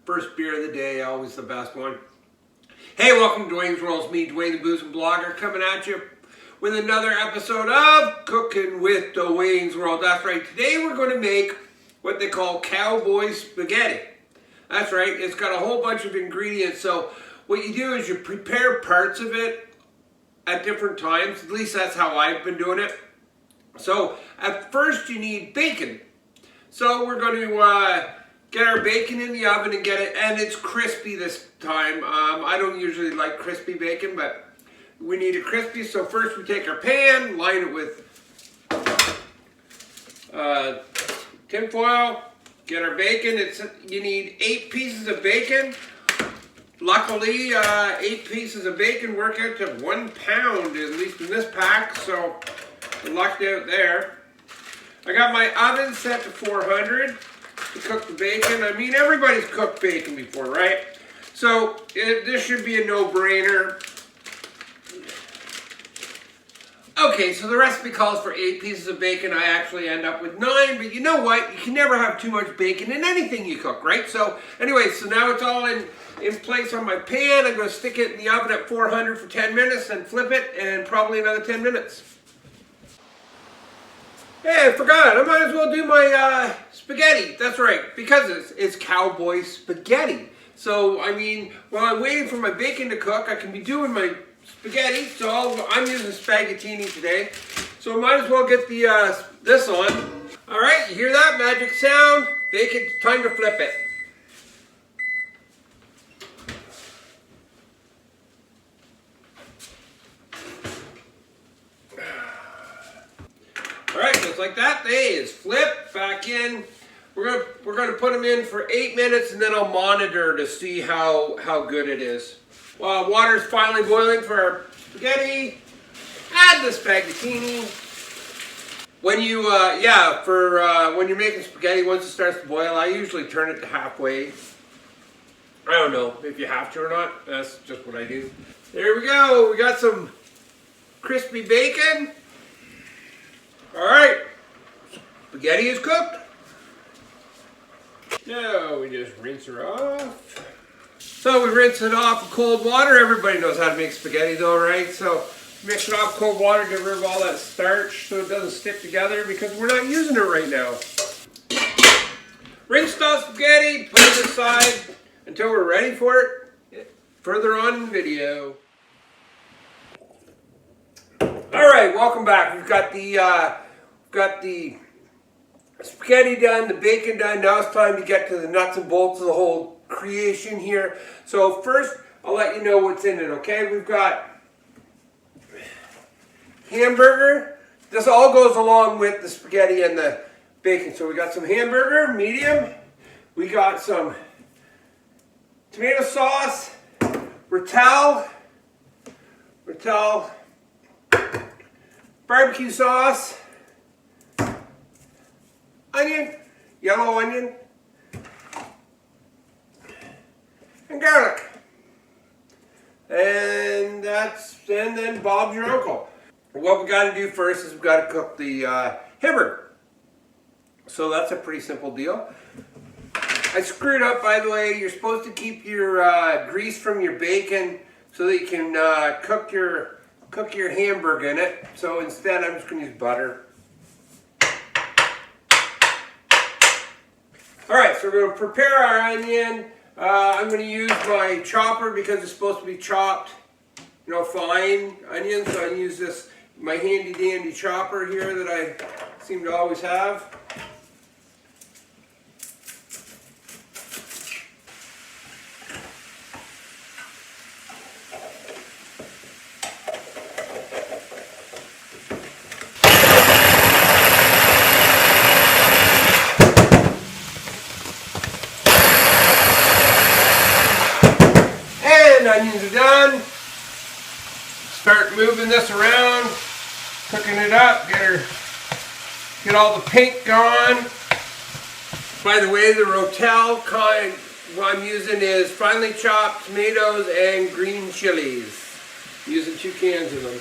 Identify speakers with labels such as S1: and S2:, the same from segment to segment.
S1: First beer of the day, always the best one. Hey, welcome to DuanesWorld. It's me, Duane the BoozinBlogger, coming at you with another episode of Cooking with DuanesWorld. That's right, today we're going to make what they call Cowboy spaghetti. That's right, it's got a whole bunch of ingredients. So what you do is you prepare parts of it at different times. At least that's how I've been doing it. So at first you need bacon. So we're going to get our bacon in the oven and get it, and it's crispy this time. I don't usually like crispy bacon, but we need it crispy. So first we take our pan, line it with tin foil, get our bacon. You need 8 pieces of bacon. Luckily, 8 pieces of bacon work out to 1 pound, at least in this pack, so I lucked out there. I got my oven set to 400 to cook the bacon. I mean, everybody's cooked bacon before, right? So this should be a no-brainer. Okay, so the recipe calls for 8 pieces of bacon. I actually end up with 9, but you know what? You can never have too much bacon in anything you cook, right? So anyway, so now it's all in place on my pan. I'm going to stick it in the oven at 400 for 10 minutes and flip it, and probably another 10 minutes. Hey, I forgot. I might as well do my spaghetti. That's right, because it's Cowboy spaghetti. So, I mean, while I'm waiting for my bacon to cook, I can be doing my spaghetti. So I'm using spaghettini today. So I might as well get the this on. All right, you hear that magic sound? Bacon, time to flip it. All right, just like that, they is flipped back in. We're gonna put them in for 8 minutes, and then I'll monitor to see how good it is. While water's finally boiling for our spaghetti, add the spaghettini. When you when you're making spaghetti, once it starts to boil, I usually turn it to halfway. I don't know if you have to or not. That's just what I do. There we go. We got some crispy bacon. All right, spaghetti is cooked. Now we just rinse her off. So we rinse it off with cold water. Everybody knows how to make spaghetti though, right? So mix it off with cold water, get rid of all that starch so it doesn't stick together because we're not using it right now. Rinsed off spaghetti, put it aside until we're ready for it further on in the video. All right, welcome back. We've got the spaghetti done, the bacon done. Now it's time to get to the nuts and bolts of the whole creation here. So first, I'll let you know what's in it, okay? We've got hamburger. This all goes along with the spaghetti and the bacon. So we got some hamburger, medium. We got some tomato sauce, Rotel, barbecue sauce, onion, yellow onion, and garlic. And then Bob's your uncle. What we got to do first is we've got to cook the hamburger. So that's a pretty simple deal. I screwed up, by the way. You're supposed to keep your grease from your bacon so that you can cook your hamburger in it. So instead, I'm just going to use butter. All right, so we're going to prepare our onion. I'm going to use my chopper because it's supposed to be chopped, fine onions. So I use my handy dandy chopper here that I seem to always have. Onions are done. Start moving this around, cooking it up, get all the pink gone. By the way, the Rotel kind what I'm using is finely chopped tomatoes and green chilies. I'm using 2 cans of them.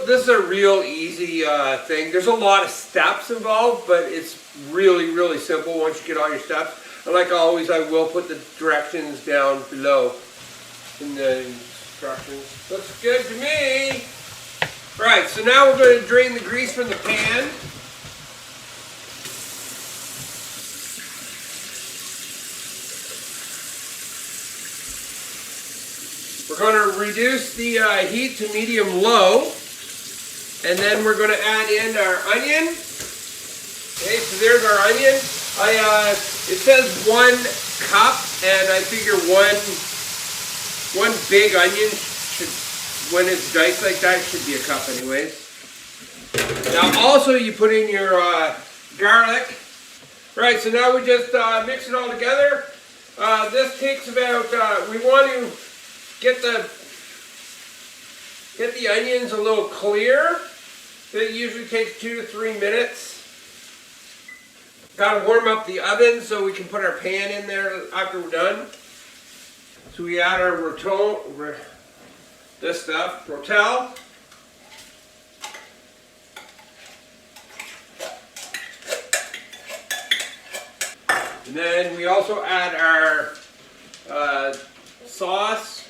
S1: This is a real easy thing. There's a lot of steps involved, but it's really, really simple once you get all your steps. And like always, I will put the directions down below in the instructions. Looks good to me. Alright, so now we're going to drain the grease from the pan. We're going to reduce the heat to medium-low, and then we're going to add in our onion. Okay, so there's our onion. It says 1 cup, and I figure one big onion should, when it's diced like that, should be a cup anyways. Now also you put in your garlic. Right, so now we just mix it all together. This takes about, we want to get the onions a little clear. It usually takes 2 to 3 minutes. Got to warm up the oven so we can put our pan in there after we're done. So we add our Rotel, this stuff, Rotel. And then we also add our sauce,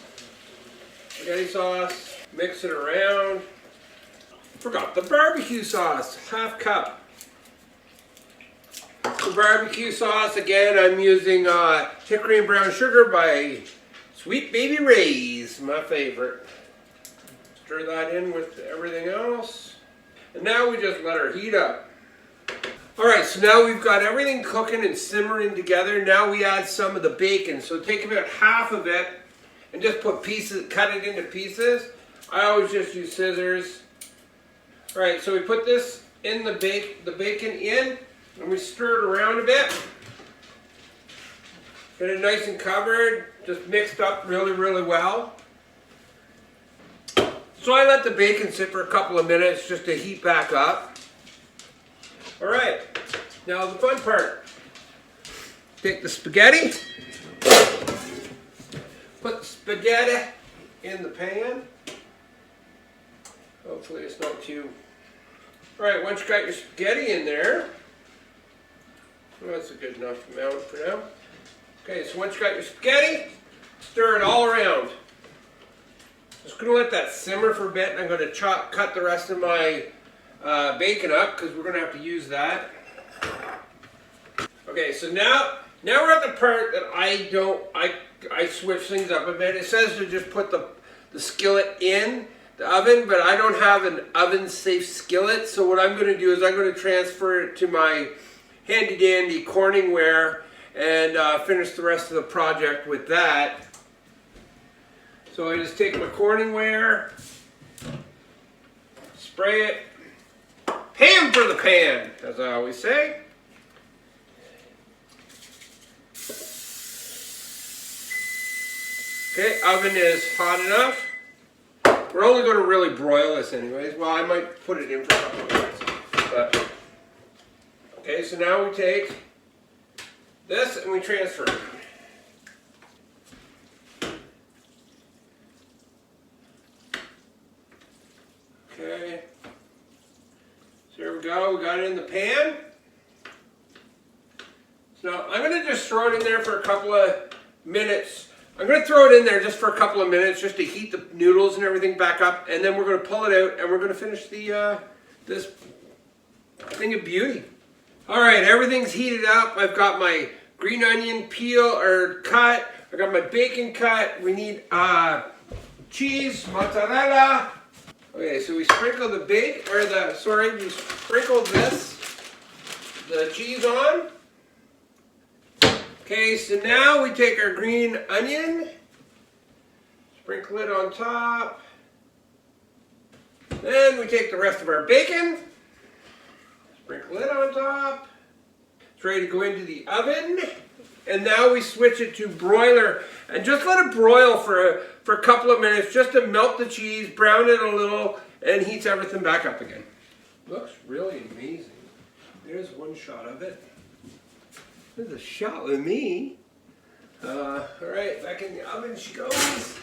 S1: spaghetti sauce, mix it around. Forgot the barbecue sauce, ½ cup. For barbecue sauce, again, I'm using hickory and brown sugar by Sweet Baby Ray's, my favorite. Stir that in with everything else. And now we just let our heat up. Alright, so now we've got everything cooking and simmering together. Now we add some of the bacon. So take about half of it and just put pieces, cut it into pieces. I always just use scissors. Alright, so we put this in the bacon in, and we stir it around a bit. Get it nice and covered, just mixed up really, really well. So I let the bacon sit for a couple of minutes just to heat back up. Alright, now the fun part. Take the spaghetti, put the spaghetti in the pan. Hopefully it's not too... Alright, once you got your spaghetti in there, well, that's a good enough amount for now. Okay, so once you got your spaghetti, stir it all around. Just going to let that simmer for a bit, and I'm going to cut the rest of my bacon up because we're going to have to use that. Okay, so now we're at the part that I switch things up a bit. It says to just put the skillet in the oven, but I don't have an oven-safe skillet, so what I'm going to do is I'm going to transfer it to my handy-dandy Corningware and finish the rest of the project with that. So I just take my Corningware, spray it, pan for the pan, as I always say. Okay, oven is hot enough. We're only going to really broil this anyways. Well, I might put it in for a couple of minutes. But, okay, so now we take this and we transfer it. Okay. So there we go. We got it in the pan. So now I'm going to just throw it in there for a couple of minutes. I'm going to throw it in there just for a couple of minutes just to heat the noodles and everything back up, and then we're going to pull it out and we're going to finish the this thing of beauty. Alright, everything's heated up. I've got my green onion peel or cut. I got my bacon cut. We need cheese, mozzarella. Okay, so we sprinkle the we sprinkle the cheese on. Okay, so now we take our green onion, sprinkle it on top. Then we take the rest of our bacon, sprinkle it on top. It's ready to go into the oven. And now we switch it to broiler and just let it broil for a couple of minutes just to melt the cheese, brown it a little, and heats everything back up again. Looks really amazing. There's one shot of it. There's a shot with me. Alright, back in the oven she goes.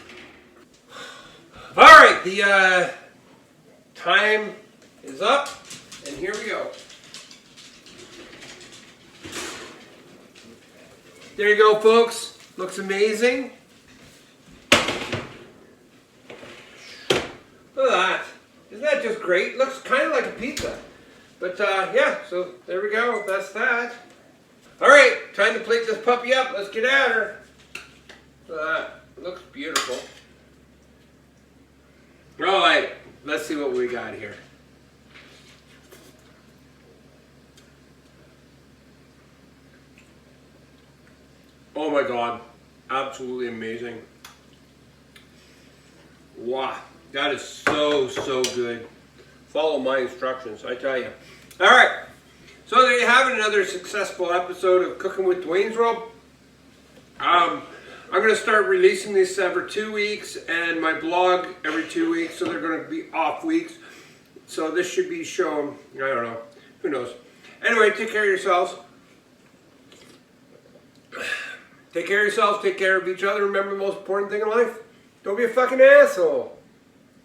S1: Alright, the time is up, and here we go. There you go, folks. Looks amazing. Look at that. Isn't that just great? Looks kind of like a pizza. But yeah, so there we go. That's that. All right, time to plate this puppy up. Let's get at her. Looks beautiful. All right, let's see what we got here. Oh my God, absolutely amazing. Wow, that is so good. Follow my instructions, I tell you. All right, so there you have it, another successful episode of Cooking with DuanesWorld. I'm going to start releasing these every 2 weeks and my blog every 2 weeks, so they're going to be off weeks. So this should be shown, I don't know, who knows. Anyway, take care of yourselves. Take care of yourselves, take care of each other. Remember the most important thing in life? Don't be a fucking asshole.